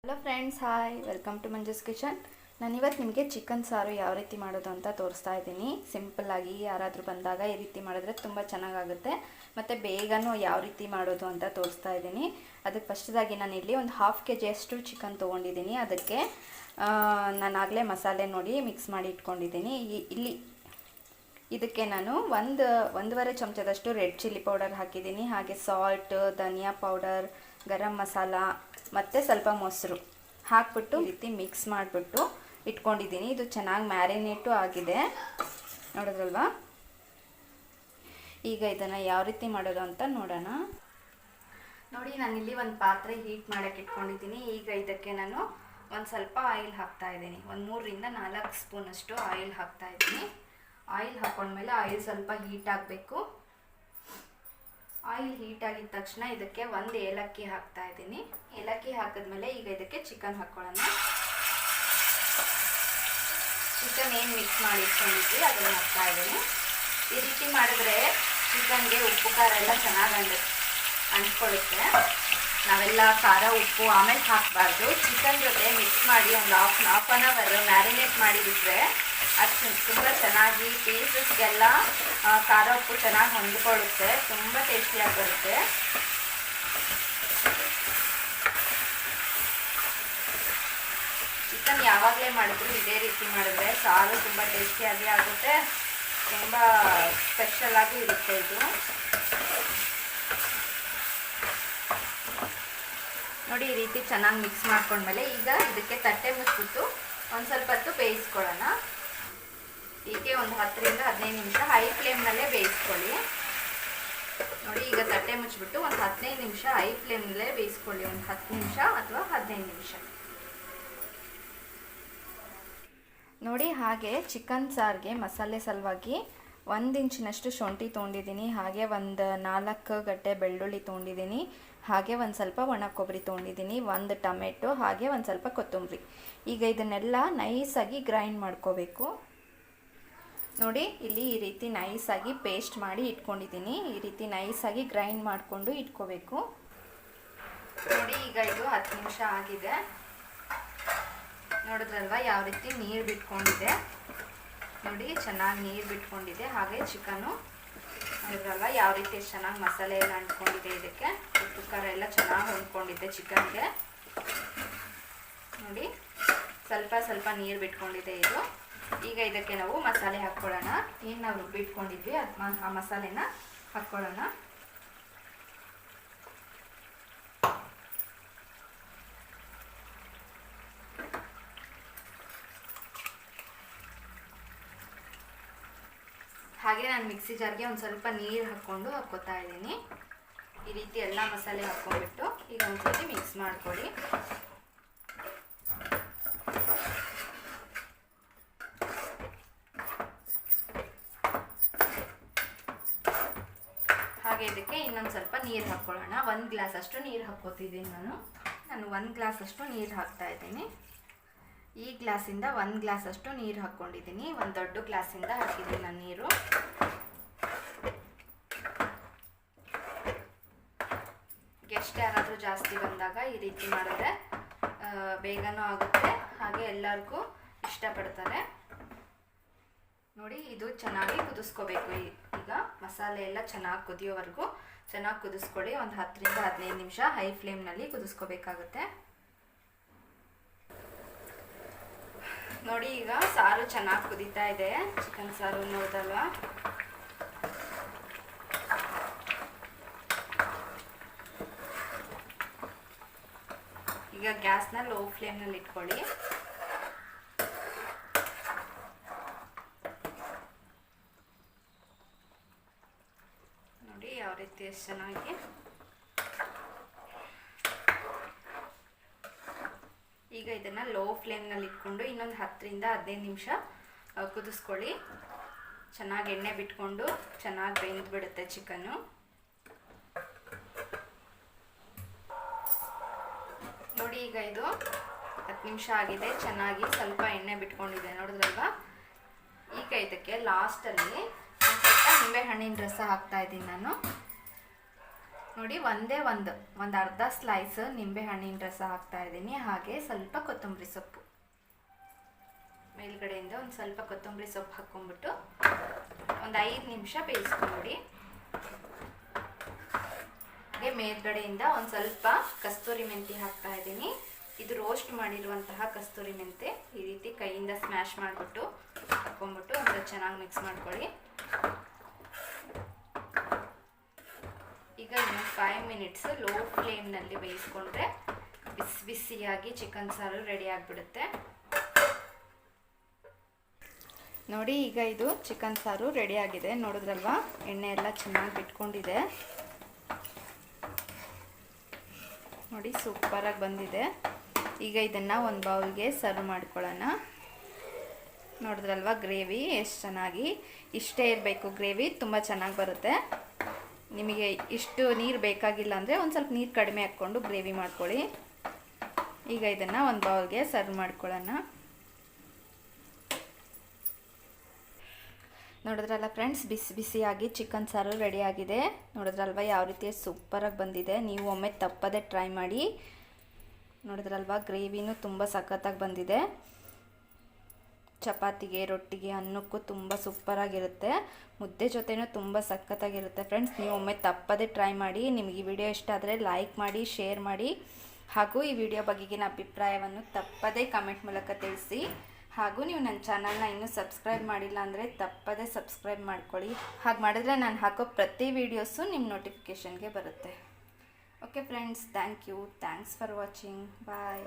Hello friends, hi, welcome to Manju's kitchen. ನಾನಿವತ್ತು ನಿಮಗೆ chicken ಸಾರು ಯಾವ ರೀತಿ ಮಾಡೋದು ಅಂತ ತೋರಿಸ್ತಾ ಇದ್ದೀನಿ. ಸಿಂಪಲ್ಲಾಗಿ ಯಾರಾದರೂ ಬಂದಾಗ ಈ ರೀತಿ ಮಾಡಿದ್ರೆ ತುಂಬ ಚೆನ್ನಾಗಾಗುತ್ತೆ ಮತ್ತು ಬೇಗನೂ ಯಾವ ರೀತಿ ಮಾಡೋದು ಅಂತ ತೋರಿಸ್ತಾ ಇದ್ದೀನಿ. ಅದಕ್ಕೆ ಫಸ್ಟ್ದಾಗಿ ನಾನಿಲ್ಲಿ ಒಂದು 1/2 kg ಅಷ್ಟು ಚಿಕನ್ ತೊಗೊಂಡಿದ್ದೀನಿ. ಅದಕ್ಕೆ ನಾನಾಗಲೇ ಮಸಾಲೆ ನೋಡಿ ಮಿಕ್ಸ್ ಮಾಡಿ ಇಟ್ಕೊಂಡಿದ್ದೀನಿ. ಇದಕ್ಕೆ ನಾನು ಒಂದೂವರೆ ಚಮಚದಷ್ಟು ರೆಡ್ ಚಿಲ್ಲಿ ಪೌಡರ್ ಹಾಕಿದ್ದೀನಿ. ಹಾಗೆ ಸಾಲ್ಟ್, ಧನಿಯಾ ಪೌಡರ್, ಗರಂ ಮಸಾಲ ಮತ್ತು ಸ್ವಲ್ಪ ಮೊಸರು ಹಾಕ್ಬಿಟ್ಟು ಈ ರೀತಿ ಮಿಕ್ಸ್ ಮಾಡಿಬಿಟ್ಟು ಇಟ್ಕೊಂಡಿದ್ದೀನಿ. ಇದು ಚೆನ್ನಾಗಿ ಮ್ಯಾರಿನೇಟು ಆಗಿದೆ, ನೋಡಿದ್ರಲ್ವಾ. ಈಗ ಇದನ್ನು ಯಾವ ರೀತಿ ಮಾಡೋದು ಅಂತ ನೋಡೋಣ. ನೋಡಿ, ನಾನಿಲ್ಲಿ ಒಂದು ಪಾತ್ರೆ ಹೀಟ್ ಮಾಡೋಕ್ಕೆ ಇಟ್ಕೊಂಡಿದ್ದೀನಿ. ಈಗ ಇದಕ್ಕೆ ನಾನು ಒಂದು ಸ್ವಲ್ಪ ಆಯಿಲ್ ಹಾಕ್ತಾ ಇದ್ದೀನಿ. ಒಂದು 3ರಿಂದ 4 ಸ್ಪೂನಷ್ಟು ಆಯಿಲ್ ಹಾಕ್ತಾ ಇದ್ದೀನಿ. ಆಯಿಲ್ ಹಾಕ್ಕೊಂಡ್ಮೇಲೆ ಆಯಿಲ್ ಸ್ವಲ್ಪ ಹೀಟ್ ಆಗಬೇಕು. ಆಯಿಲ್ ಹೀಟ್ ಆಗಿದ ತಕ್ಷಣ ಇದಕ್ಕೆ ಒಂದು ಏಲಕ್ಕಿ ಹಾಕ್ತಾ ಇದ್ದೀನಿ. ಏಲಕ್ಕಿ ಹಾಕಿದ್ಮೇಲೆ ಈಗ ಇದಕ್ಕೆ ಚಿಕನ್ ಹಾಕ್ಕೊಳ್ಳೋಣ. ಚಿಕನ್ ಏನು ಮಿಕ್ಸ್ ಮಾಡಿ ಇಟ್ಕೊಂಡಿದ್ವಿ ಅದನ್ನು ಹಾಕ್ತಾ ಇದ್ದೀನಿ. ಈ ರೀತಿ ಮಾಡಿದ್ರೆ ಚಿಕನ್ಗೆ ಉಪ್ಪು ಖಾರ ಎಲ್ಲ ಚೆನ್ನಾಗಿ ಅಂಟ್ಕೊಳ್ಳುತ್ತೆ. ನಾವೆಲ್ಲ ಖಾರ ಉಪ್ಪು ಆಮೇಲೆ ಹಾಕಬಾರ್ದು. ಚಿಕನ್ ಜೊತೆ ಮಿಕ್ಸ್ ಮಾಡಿ ಒಂದು ಹಾಫ್ ಆನ್ ಅವರ್ ಮ್ಯಾರಿನೇಟ್ ಮಾಡಿ ಬಿಟ್ಟರೆ ಅದು ತುಂಬ ಚೆನ್ನಾಗಿ ಪೀಸಸ್ಗೆಲ್ಲ ಖಾರ ಉಪ್ಪು ಚೆನ್ನಾಗಿ ಹೊಂದ್ಕೊಳ್ಳುತ್ತೆ. ತುಂಬ ಟೇಸ್ಟಿಯಾಗಿ ಬರುತ್ತೆ. ಚಿಕನ್ ಯಾವಾಗಲೇ ಮಾಡಿದ್ರು ಇದೇ ರೀತಿ ಮಾಡಿದ್ರೆ ಸಾರು ತುಂಬ ಟೇಸ್ಟಿಯಾಗಿ ಆಗುತ್ತೆ. ತುಂಬ ಸ್ಪೆಷಲಾಗಿ ಇರುತ್ತೆ ಇದು. ನೋಡಿ, ಈ ರೀತಿ ಚೆನ್ನಾಗಿ ಮಿಕ್ಸ್ ಮಾಡ್ಕೊಂಡ್ಮೇಲೆ ಈಗ ಇದಕ್ಕೆ ತಟ್ಟೆ ಮುಚ್ಚಿಬಿಟ್ಟು ಒಂದು ಸ್ವಲ್ಪ ಹೊತ್ತು ಬೇಯಿಸ್ಕೊಳ್ಳೋಣ. ಹೀಗೆ ಒಂದು 10ರಿಂದ 15 ನಿಮಿಷ ಹೈ ಫ್ಲೇಮ್ನಲ್ಲೇ ಬೇಯಿಸ್ಕೊಳ್ಳಿ. ನೋಡಿ, ಈಗ ತಟ್ಟೆ ಮುಚ್ಚಿಬಿಟ್ಟು ಒಂದು 15 ನಿಮಿಷ ಹೈ ಫ್ಲೇಮ್ನಲ್ಲೇ ಬೇಯಿಸ್ಕೊಳ್ಳಿ. ಒಂದು 10 ನಿಮಿಷ ಅಥವಾ 15 ನಿಮಿಷ. ನೋಡಿ, ಹಾಗೆ ಚಿಕನ್ ಸಾರಿಗೆ ಮಸಾಲೆ ಸಲುವಾಗಿ 1 ಇಂಚಿನಷ್ಟು ಶುಂಠಿ ತೊಗೊಂಡಿದ್ದೀನಿ. ಹಾಗೆ ಒಂದು 4 ಗಡ್ಡೆ ಬೆಳ್ಳುಳ್ಳಿ ತೊಗೊಂಡಿದ್ದೀನಿ. ಹಾಗೆ ಒಂದು ಸ್ವಲ್ಪ ಒಣ ಕೊಬ್ಬರಿ ತೊಗೊಂಡಿದ್ದೀನಿ, 1 ಟೊಮೆಟೊ, ಹಾಗೆ ಒಂದು ಸ್ವಲ್ಪ ಕೊತ್ತಂಬರಿ. ಈಗ ಇದನ್ನೆಲ್ಲ ನೈಸಾಗಿ ಗ್ರೈಂಡ್ ಮಾಡ್ಕೋಬೇಕು. ನೋಡಿ, ಇಲ್ಲಿ ಈ ರೀತಿ ನೈಸಾಗಿ ಪೇಸ್ಟ್ ಮಾಡಿ ಇಟ್ಕೊಂಡಿದ್ದೀನಿ. ಈ ರೀತಿ ನೈಸಾಗಿ ಗ್ರೈಂಡ್ ಮಾಡಿಕೊಂಡು ಇಟ್ಕೋಬೇಕು. ನೋಡಿ, ಈಗ ಇದು 10 ನಿಮಿಷ ಆಗಿದೆ. ನೋಡಿದ್ರಲ್ವ ಯಾವ ರೀತಿ ನೀರು ಬಿಟ್ಕೊಂಡಿದೆ. ನೋಡಿ, ಚೆನ್ನಾಗಿ ನೀರು ಬಿಟ್ಕೊಂಡಿದೆ. ಹಾಗೆ ಚಿಕನು ನೋಡಿದ್ರಲ್ವ ಯಾವ ರೀತಿ ಚೆನ್ನಾಗಿ ಮಸಾಲೆ ಎಲ್ಲ ಅಂಟ್ಕೊಂಡಿದೆ. ಇದಕ್ಕೆ ಉಪ್ಪು ಖಾರ ಎಲ್ಲ ಚೆನ್ನಾಗಿ ಹೊಂದ್ಕೊಂಡಿದೆ ಚಿಕನ್ಗೆ. ನೋಡಿ, ಸ್ವಲ್ಪ ಸ್ವಲ್ಪ ನೀರು ಬಿಟ್ಕೊಂಡಿದೆ ಇದು. ಈಗ ಇದಕ್ಕೆ ನಾವು ಮಸಾಲೆ ಹಾಕ್ಕೊಳ್ಳೋಣ. ಏನು ನಾವು ರುಬ್ಬಿಟ್ಕೊಂಡಿದ್ವಿ ಆ ಮಸಾಲೆನ ಹಾಕ್ಕೊಳ್ಳೋಣ. ಹಾಗೆ ನಾನು ಮಿಕ್ಸಿ ಜಾರ್ಗೆ ಒಂದು ಸ್ವಲ್ಪ ನೀರು ಹಾಕ್ಕೋತಾ ಇದ್ದೀನಿ. ಈ ರೀತಿ ಎಲ್ಲ ಮಸಾಲೆ ಹಾಕ್ಕೊಂಡ್ಬಿಟ್ಟು ಈಗ ಒಂದ್ಸತಿ ಮಿಕ್ಸ್ ಮಾಡ್ಕೊಳ್ಳಿ. ಹಾಗೆ ಇದಕ್ಕೆ ಇನ್ನೊಂದು ಸ್ವಲ್ಪ ನೀರು ಹಾಕ್ಕೊಳ್ಳೋಣ. 1 ಗ್ಲಾಸ್ ಅಷ್ಟು ನೀರು ಹಾಕ್ಕೋತಿದ್ದೀನಿ ನಾನು 1 ಗ್ಲಾಸ್ ಅಷ್ಟು ನೀರು ಹಾಕ್ತಾ ಇದ್ದೀನಿ. ಈ ಗ್ಲಾಸಿಂದ 1 ಗ್ಲಾಸ್ ಅಷ್ಟು ನೀರು ಹಾಕ್ಕೊಂಡಿದ್ದೀನಿ. ಒಂದು ದೊಡ್ಡ ಗ್ಲಾಸಿಂದ ಹಾಕಿದ್ದೀನಿ ನಾನು ನೀರು. ಗೆಸ್ಟ್ ಯಾರಾದರೂ ಜಾಸ್ತಿ ಬಂದಾಗ ಈ ರೀತಿ ಮಾಡಿದ್ರೆ ಬೇಗನೂ ಆಗುತ್ತೆ, ಹಾಗೆ ಎಲ್ಲರಿಗೂ ಇಷ್ಟಪಡ್ತಾರೆ. ನೋಡಿ, ಇದು ಚೆನ್ನಾಗಿ ಕುದಿಸ್ಕೋಬೇಕು. ಈಗ ಮಸಾಲೆ ಎಲ್ಲ ಚೆನ್ನಾಗಿ ಕುದಿಯೋವರೆಗೂ ಚೆನ್ನಾಗಿ ಕುದಿಸ್ಕೊಳ್ಳಿ. ಒಂದು 10ರಿಂದ 15 ನಿಮಿಷ ಹೈ ಫ್ಲೇಮ್ನಲ್ಲಿ ಕುದಿಸ್ಕೋಬೇಕಾಗುತ್ತೆ. ನೋಡಿ, ಈಗ ಸಾರು ಚೆನ್ನಾಗಿ ಕುದೀತಾ ಇದೆ. ಚಿಕನ್ ಸಾರು ನೋಡಲ್ವಾ. ಈಗ ಗ್ಯಾಸ್ನ ಲೋ ಫ್ಲೇಮ್ನಲ್ಲಿ ಇಟ್ಕೊಳ್ಳಿ. ನೋಡಿ ಯಾವ ರೀತಿ ಎಷ್ಟು ಚೆನ್ನಾಗಿ. ಈಗ ಇದನ್ನು ಲೋ ಫ್ಲೇಮ್ನಲ್ಲಿ ಇಟ್ಕೊಂಡು ಇನ್ನೊಂದು 10ರಿಂದ 15 ನಿಮಿಷ ಕುದಿಸ್ಕೊಳ್ಳಿ. ಚೆನ್ನಾಗಿ ಎಣ್ಣೆ ಬಿಟ್ಕೊಂಡು ಚೆನ್ನಾಗಿ ಬೆಂದ್ಬಿಡುತ್ತೆ ಚಿಕನ್ನು. ನೋಡಿ, ಈಗ ಇದು 10 ನಿಮಿಷ ಆಗಿದೆ. ಚೆನ್ನಾಗಿ ಸ್ವಲ್ಪ ಎಣ್ಣೆ ಬಿಟ್ಕೊಂಡಿದೆ, ನೋಡಿದ್ರಲ್ವಾ. ಈಗ ಇದಕ್ಕೆ ಲಾಸ್ಟಲ್ಲಿ ಒಂದು ಸ್ವಲ್ಪ ನಿಂಬೆಹಣ್ಣಿನ ರಸ ಹಾಕ್ತಾ ಇದ್ದೀನಿ ನಾನು. ನೋಡಿ ಒಂದು ಅರ್ಧ ಸ್ಲೈಸ್ ನಿಂಬೆ ಹಣ್ಣಿನ ರಸ ಹಾಕ್ತಾ ಇದ್ದೀನಿ. ಹಾಗೆ ಸ್ವಲ್ಪ ಕೊತ್ತಂಬರಿ ಸೊಪ್ಪು, ಮೇಲ್ಗಡೆಯಿಂದ ಒಂದು ಸ್ವಲ್ಪ ಕೊತ್ತಂಬರಿ ಸೊಪ್ಪು ಹಾಕ್ಕೊಂಡ್ಬಿಟ್ಟು ಒಂದು 5 ನಿಮಿಷ ಬೇಯಿಸ್ಕೊಂಬಿಡಿ. ಹಾಗೆ ಮೇಲ್ಗಡೆಯಿಂದ ಒಂದು ಸ್ವಲ್ಪ ಕಸ್ತೂರಿ ಮೆಂತಿ ಹಾಕ್ತಾ ಇದ್ದೀನಿ. ಇದು ರೋಸ್ಟ್ ಮಾಡಿರುವಂತಹ ಕಸ್ತೂರಿ ಮೆಂತೆ. ಈ ರೀತಿ ಕೈಯಿಂದ ಸ್ಮ್ಯಾಶ್ ಮಾಡಿಬಿಟ್ಟು ಹಾಕ್ಕೊಂಡ್ಬಿಟ್ಟು ಒಂದು ಚೆನ್ನಾಗಿ ಮಿಕ್ಸ್ ಮಾಡ್ಕೊಳ್ಳಿ. ಈಗ ಇನ್ನು 5 ಮಿನಿಟ್ಸ್ ಲೋ ಫ್ಲೇಮ್ನಲ್ಲಿ ಬೇಯಿಸ್ಕೊಂಡ್ರೆ ಬಿಸಿಯಾಗಿ ಚಿಕನ್ ಸಾರು ರೆಡಿ ಆಗಿಬಿಡುತ್ತೆ. ನೋಡಿ, ಈಗ ಇದು ಚಿಕನ್ ಸಾರು ರೆಡಿ ಆಗಿದೆ. ನೋಡಿದ್ರಲ್ವಾ, ಎಣ್ಣೆ ಎಲ್ಲ ಚೆನ್ನಾಗಿ ಬಿಟ್ಕೊಂಡಿದೆ. ನೋಡಿ, ಸೂಪರಾಗಿ ಬಂದಿದೆ. ಈಗ ಇದನ್ನು ಒಂದು ಬೌಲ್ಗೆ ಸರ್ವ್ ಮಾಡ್ಕೊಳ್ಳೋಣ. ನೋಡಿದ್ರಲ್ವಾ ಗ್ರೇವಿ ಎಷ್ಟು ಚೆನ್ನಾಗಿ, ಇಷ್ಟೇ ಇರಬೇಕು ಗ್ರೇವಿ, ತುಂಬ ಚೆನ್ನಾಗಿ ಬರುತ್ತೆ. ನಿಮಗೆ ಇಷ್ಟು ನೀರು ಬೇಕಾಗಿಲ್ಲ ಅಂದರೆ ಒಂದು ಸ್ವಲ್ಪ ನೀರು ಕಡಿಮೆ ಹಾಕ್ಕೊಂಡು ಗ್ರೇವಿ ಮಾಡ್ಕೊಳ್ಳಿ. ಈಗ ಇದನ್ನು ಒಂದು ಬೌಲ್ಗೆ ಸರ್ವ್ ಮಾಡ್ಕೊಳ್ಳೋಣ. ನೋಡಿದ್ರಲ್ಲ ಫ್ರೆಂಡ್ಸ್, ಬಿಸಿಯಾಗಿ ಚಿಕನ್ ಸಾರು ರೆಡಿಯಾಗಿದೆ. ನೋಡಿದ್ರಲ್ವ ಯಾವ ರೀತಿ ಸೂಪರಾಗಿ ಬಂದಿದೆ. ನೀವು ಒಮ್ಮೆ ತಪ್ಪದೆ ಟ್ರೈ ಮಾಡಿ. ನೋಡಿದ್ರಲ್ವ ಗ್ರೇವಿನೂ ತುಂಬ ಸಖತ್ತಾಗಿ ಬಂದಿದೆ. ಚಪಾತಿಗೆ, ರೊಟ್ಟಿಗೆ, ಅನ್ನಕ್ಕೂ ತುಂಬ ಸೂಪರಾಗಿರುತ್ತೆ. ಮುದ್ದೆ ಜೊತೆನೂ ತುಂಬ ಸಖತ್ತಾಗಿರುತ್ತೆ ಫ್ರೆಂಡ್ಸ್. ನೀವು ಒಮ್ಮೆ ತಪ್ಪದೆ ಟ್ರೈ ಮಾಡಿ. ನಿಮಗೆ ಈ ವಿಡಿಯೋ ಇಷ್ಟ ಆದರೆ ಲೈಕ್ ಮಾಡಿ, ಶೇರ್ ಮಾಡಿ. ಹಾಗೂ ಈ ವಿಡಿಯೋ ಬಗೆಗಿನ ಅಭಿಪ್ರಾಯವನ್ನು ತಪ್ಪದೆ ಕಮೆಂಟ್ ಮೂಲಕ ತಿಳಿಸಿ. ಹಾಗೂ ನೀವು ನನ್ನ ಚಾನಲ್ನ ಇನ್ನೂ ಸಬ್ಸ್ಕ್ರೈಬ್ ಮಾಡಿಲ್ಲ ಅಂದರೆ ತಪ್ಪದೆ ಸಬ್ಸ್ಕ್ರೈಬ್ ಮಾಡ್ಕೊಳ್ಳಿ. ಹಾಗೆ ಮಾಡಿದ್ರೆ ನಾನು ಹಾಕೋ ಪ್ರತಿ ವೀಡಿಯೋಸು ನಿಮ್ಮ ನೋಟಿಫಿಕೇಷನ್ಗೆ ಬರುತ್ತೆ. Okay friends, thank you. Thanks for watching. Bye.